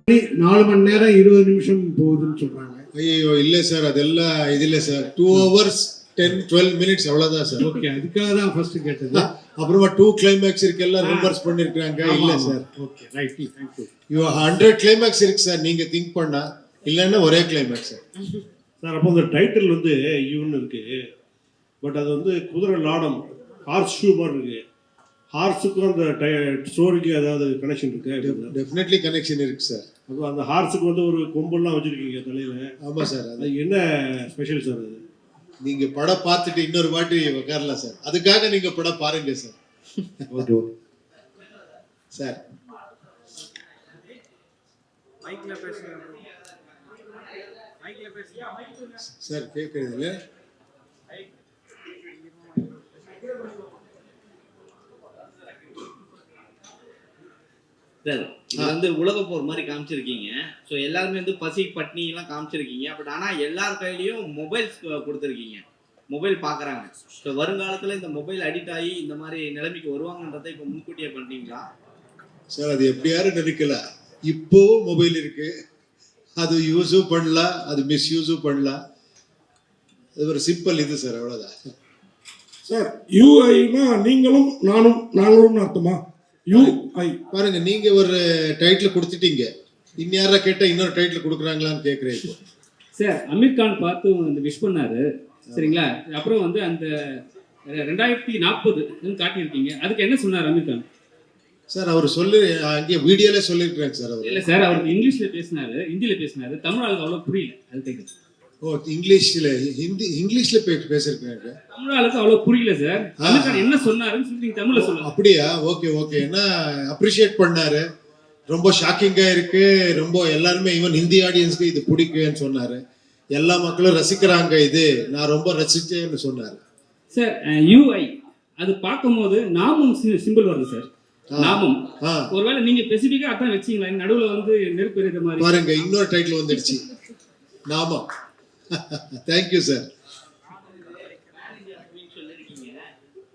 4 மணி நேரம் 20 நிமிஷம் போகுதுன்னு சொல்றாங்க. ஐயோ இல்ல சார், அதெல்லாம் இது இல்ல சார். 2 hours 10-12 minutes அவ்வளவுதான் சார். ஓகே, அதுக்காக தான் ஃபர்ஸ்ட் கேட்டது. அப்புறமா 2 கிளைமேக்ஸ் இருக்கு, எல்லாம் ரிவர்ஸ் பண்ணிருக்காங்க. இல்ல sir. Okay right, thank you. You 100 climax இருக்கு சார், நீங்க திங்க் பண்ணா. இல்லன்னா ஒரே கிளைமேக்ஸ் சார். சார் அப்போ அந்த டைட்டில் வந்து யூன்னு இருக்கு, பட் அது வந்து குதிரை லாடம் ஹார்ஸ் ஷூ மாதிரி இருக்கு. ஹார்ஸுக்கும் அந்த ஸ்டோரிக்கு ஏதாவது கனெக்ஷன் இருக்கு? டெஃபினெட்லி கனெக்ஷன் இருக்கு சார். அப்போ அந்த ஹார்ஸுக்கு வந்து ஒரு கொம்பெல்லாம் வச்சிருக்கீங்க தலையில. ஆமா சார். அது என்ன ஸ்பெஷல் சார் அது? நீங்க படம் பார்த்துட்டு இன்னொரு வாட்டி உட்காரலாம் சார், அதுக்காக நீங்க படம் பாருங்க சார். Okay sir. சார் கேட்குறது இல்லை. சார் இது வந்து உலக போர் மாதிரி காமிச்சிருக்கீங்க. ஸோ எல்லாருமே வந்து பசி பட்னி எல்லாம் காமிச்சிருக்கீங்க. பட் ஆனால் எல்லார் கையிலையும் மொபைல்ஸ் கொடுத்துருக்கீங்க, மொபைல் பார்க்குறாங்க. ஸோ வருங்காலத்தில் இந்த மொபைல் அடிக்ட் ஆகி இந்த மாதிரி நிலைமைக்கு வருவாங்கன்றதை இப்போ முன்கூட்டியே பண்ணுறீங்களா சார்? அது எப்படி யாரும் நினைக்கல. இப்போ மொபைல் இருக்கு, அது யூஸும் பண்ணலாம், அது மிஸ்யூஸும் பண்ணலாம். அது ஒரு சிம்பிள் இது சார், அவ்வளோதான் சார். யூஐனா நீங்களும் நாங்களும் அர்த்தமா? யூஐ பாருங்க, நீங்க ஒரு டைட்டில் கொடுத்துட்டீங்க, இன்யாரா கேட்டா இன்னொரு டைட்டில் கொடுக்குறாங்களான்னு கேட்குறேன் இப்போ. சார் அமீர் கான் பார்த்து வந்து விஷ் பண்ணாரு, சரிங்களா? அப்புறம் வந்து அந்த 2040 காட்டியிருக்கீங்க, அதுக்கு என்ன சொன்னார் அமீர் கான்? சார் அவர் சொல்லி அங்கே வீடியோல சொல்லியிருக்கிறாங்க சார். அவர் இல்லை சார், அவர் இங்கிலீஷ்ல பேசினாரு, ஹிந்தியில பேசினாரு, தமிழ் ஆளுக்கு அவ்வளோ புரியல. அது கேட்குது. ஓ, இங்கிலீஷ்ல பேசிருக்காங்க, தமிழ் ஆளுக்கு அவ்வளோ புரியல சார். அமீர் கான் என்ன சொன்னாருன்னு சொல்லி நீங்க தமிழ்ல சொல்லுங்க. அப்படியா? Okay okay. என்ன அப்ரிஷியேட் பண்ணாரு, ரொம்ப ஷாக்கிங்கா இருக்கு, ரொம்ப எல்லாருமே ஈவன் ஹிந்தி ஆடியன்ஸ்க்கு இது பிடிக்குன்னு சொன்னாரு. எல்லா மக்களும் ரசிக்கிறாங்க, இது நான் ரொம்ப ரசிச்சேன்னு சொன்னாரு சார். யூஐ அது பார்க்கும்போது நாமும் சிம்பிள் வருது சார், நாமும். ஒருவேளை நீங்க ஸ்பெசிஃபிக்கா அதான் வச்சீங்களா? நடுவுல வந்து நெருப்பு எரியுற மாதிரி பாருங்க, இன்னொரு டைட்டில் வந்துடுச்சு, நாமம். Thank you sir.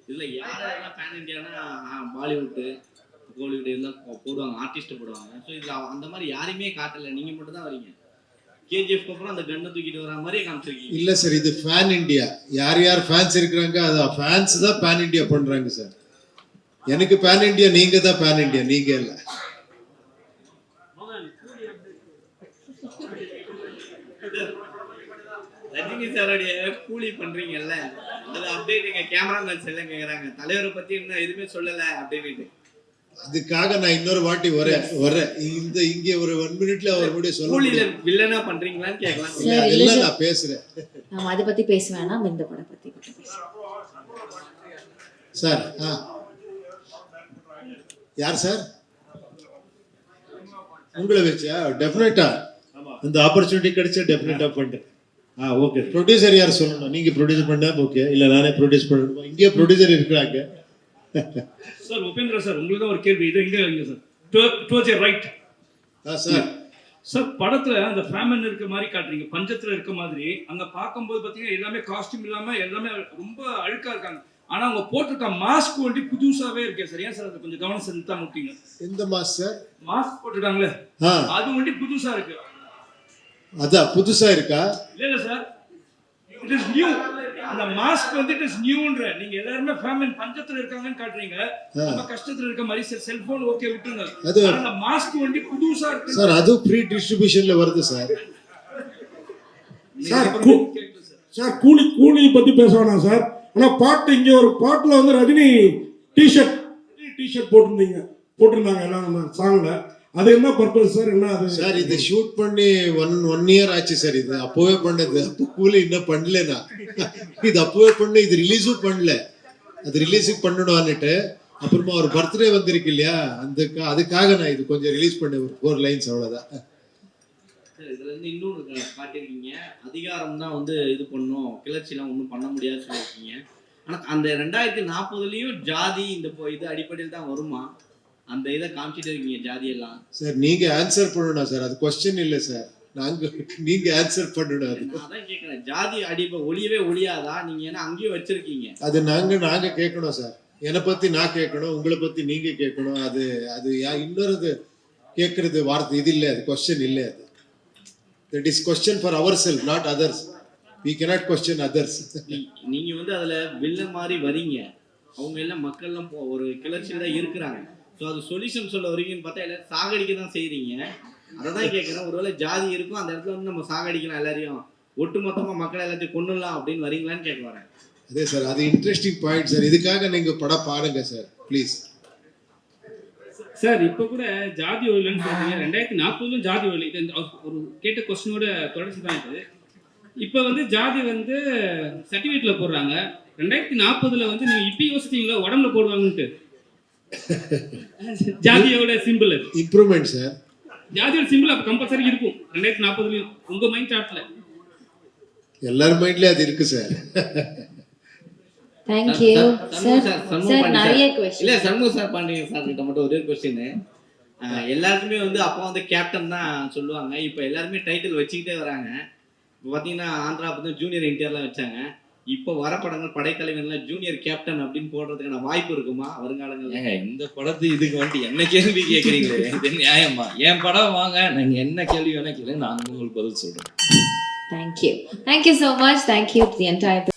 இதுல யாரெல்லாம் பேன் இண்டியானா பாலிவுட் கோலிவுட் எல்லாம் போடுவாங்க, ஆர்டிஸ்ட் போடுவாங்க. ஸோ இதுல அந்த மாதிரி யாரையுமே காட்டல, நீங்க மட்டும் தான் வரீங்க. கேஜிஎஃப்க்கு அப்புறம் அந்த கண்ணை தூக்கிட்டு வர மாதிரி காமிச்சிருக்கீங்க. இல்ல சார், இது ஃபேன் இண்டியா. யார் யார் ஃபேன்ஸ் இருக்கிறாங்க, அது ஃபேன்ஸ் தான் பேன் இண்டியா பண்றாங்க சார். எனக்கு பேன் இண்டியா, நீங்க தான் பேன் இண்டியா, நீங்க இல்ல. ரஜினி சாரோடைய கூலி பண்றீங்கல்ல, அது அப்டேட் எங்க கேமராமேன்ஸ் எல்லாம் கேக்குறாங்க, தலைவரை பத்தி இன்னும் எதுவுமே சொல்லல அப்படின்னு. அதுக்காக நான் இன்னொரு வாட்டி வரேன். இந்த இங்கே ஒரு 1 மினிட்ல அவர் கூட சொல்ல கூலியில வில்லனா பண்றீங்களான்னு கேட்கலாம். அதெல்லாம் நான் பேசுறேன். நாம அதை பத்தி பேச வேணாம், இந்த படம் பத்தி பேசுறேன் சார். யார் சார் உங்களை வச்சா? டெஃபினட்டா இந்த ஆப்பர்ச்சுனிட்டி கிடைச்சா டெஃபினட்டா பண்றேன். ஓகே. ப்ரொடியூசர் யார் சொல்லணும்? நீங்க ப்ரொடியூஸ் பண்ணா ஓகே, இல்ல நானே ப்ரொடியூஸ் பண்ணணும்? இங்கே ப்ரொடியூசர் இருக்கிறாங்க சார். உபேந்திரா சார், உங்களுக்கு தான் ஒரு கேள்வி. இது எங்க sir towards your right sir. Sir படத்துல அந்த ஃபேமன் இருக்க மாதிரி காட்டுறீங்க, பஞ்சத்துல இருக்க மாதிரி. அங்க பார்க்கும்போது பாத்தீங்கன்னா எல்லாமே காஸ்டியூம் இல்லாம எல்லாமே ரொம்ப அழுக்கா இருக்காங்க. ஆனா அவங்க போட்டிருக்க மாஸ்க் வந்து புதுசாவே இருக்கே சார். ஏன் சார் அது கொஞ்சம் கவனம் செலுத்தா முட்டீங்க? எந்த மாஸ்க் சார்? மாஸ்க் போட்டுட்டாங்களே, அது வந்து புதுசா இருக்கு. அதான் புதுசா இருக்கா? இல்ல சார், இட் இஸ் நியூ. அந்த மாஸ்க் வந்து இட் இஸ் நியூன்ற. நீங்க எல்லாரும் ஃபேமன் பஞ்சத்துல இருக்காங்கன்னு காட்டுறீங்க, நம்ம கஷ்டத்துல இருக்க மாதிரி. சார் செல்போன் ஓகே விட்டுருங்க, அது அந்த மாஸ்க் வந்து புதுசா இருக்கு சார். அது ஃப்ரீ டிஸ்ட்ரிபியூஷன்ல வருது சார். சார் கூலி பத்தி பேச வேணாம் சார். ஆனா பாட்டு, இங்க ஒரு பாட்டுல வந்து ரஜினி டிஷர்ட் போட்டிருந்தாங்க எல்லாம் சாங்ல. அது என்ன பர்பஸ் சார்? என்ன அது சார்? இது ஷூட் பண்ணி ஒன் இயர் ஆச்சு சார். இது அப்பவே பண்ணது. அப்போ கூலி இன்னும் பண்ணலனா, இது அப்பவே பண்ண, இது ரிலீஸும் பண்ணல. அது ரிலீஸுக்கு பண்ணணும்னுட்டு அப்புறமா ஒரு பர்த்டே வந்திருக்கு இல்லையா, அதுக்காக நான் இது கொஞ்சம் ரிலீஸ் பண்ண ஒரு 4 லைன்ஸ் அவ்வளவுதான். இதுல இருந்து இன்னொன்று காட்டியிருக்கீங்க, அதிகாரம் தான் வந்து இது பண்ணும், கிளர்ச்சிலாம் ஒன்றும் பண்ண முடியாதுன்னு சொல்லியிருக்கீங்க. ஆனா அந்த 2040லயும் ஜாதி இந்த இது அடிப்படையில் தான் வருமா? அந்த இதை காமிச்சிட்டு இருக்கீங்க ஜாதியெல்லாம். சார் நீங்க ஆன்சர் பண்ணணும் சார், அது கொஸ்டின் இல்லை சார். நீங்க ஆன்சர் பண்ணணும். அதான் கேட்கிறேன், ஜாதி அடிப்பை ஒளியவே ஒளியாதா? நீங்க ஏன்னா அங்கேயும் வச்சிருக்கீங்க. அது நாங்க கேட்கணும் சார். என்னை பத்தி நான் கேட்கணும், உங்களை பத்தி நீங்க கேட்கணும். அது இன்னொரு கேட்கறது வார்த்தை இது இல்லை, அது கொஸ்டின் இல்லை. அது that is question for our self, not others. We cannot question others. நீங்க வந்து அதுல வில்ல மாதிரி வரீங்க, அவங்க எல்லாம் மக்கள் எல்லாம் ஒரு கிளர்ச்சியில தான் இருக்கிறாங்க. ஸோ அது சொல்யூஷன் சொல்ல வரீங்கன்னு பார்த்தா எல்லாரும் சாகடிக்க தான் செய்றீங்க. அதை தான் கேட்குறேன், ஒருவேளை ஜாதி இருக்கும் அந்த இடத்துல வந்து நம்ம சாகடிக்கலாம் எல்லாரையும், ஒட்டு மொத்தமா மக்களை எல்லாத்தையும் கொண்டுலாம் அப்படின்னு வரீங்களான்னு கேட்க வரேன். அதே சார், அது இன்ட்ரெஸ்டிங் பாயிண்ட் சார். இதுக்காக நீங்க படம் பாருங்க சார் ப்ளீஸ். சார் இப்போ கூட ஜாதி ஒழிலன்னு சொல்றீங்க, 2040 ஜாதி ஒழி. இது ஒரு கேட்ட கொஸ்டினோட தொடர்ச்சி தான் இது. இப்போ வந்து ஜாதி வந்து சர்டிஃபிகேட்ல போடுறாங்க, 2040 வந்து நீங்க இப்படி யோசிச்சீங்களா உடம்புல போடுவாங்கன்ட்டு? ஜாதியோட சிம்பிள் இம்ப்ரூவ்மெண்ட் சார். ஜாதியோட சிம்பிள் அப்போ கம்பல்சரி இருக்கும் 2040 உங்க மைண்ட் தாட்ல. எல்லார் மைண்ட்லயும் அது இருக்கு சார். Thank you sir. சார் நிறைய இல்ல question. Shanmuga sir Pandian sir கிட்ட மட்டும் ஒரே கொஸ்டின். எல்லாருக்குமே வந்து அப்பா வந்து கேப்டன் தான் சொல்லுவாங்க, இப்போ எல்லாருமே டைட்டில் வச்சுக்கிட்டே வராங்க. இப்போ பார்த்தீங்கன்னா ஆந்திரா பத்தி ஜூனியர் என்டிஆர்லாம் வச்சாங்க, இப்போ வர படங்கள் படைத்தலைவன்லாம் ஜூனியர் கேப்டன் அப்படின்னு போடுறதுக்கான வாய்ப்பு இருக்குமா வருங்காலங்கள்ல? ஏங்க இந்த படத்து இதுக்கு வந்துட்டு என்ன கேள்வி கேட்குறீங்களே, இது நியாயமா? என் படம் வாங்க, நீங்க என்ன கேள்வி வேணா கேளுங்க, நான் உங்களுக்கு பதில் சொல்றேன். Thank you so much. Thank you to the entire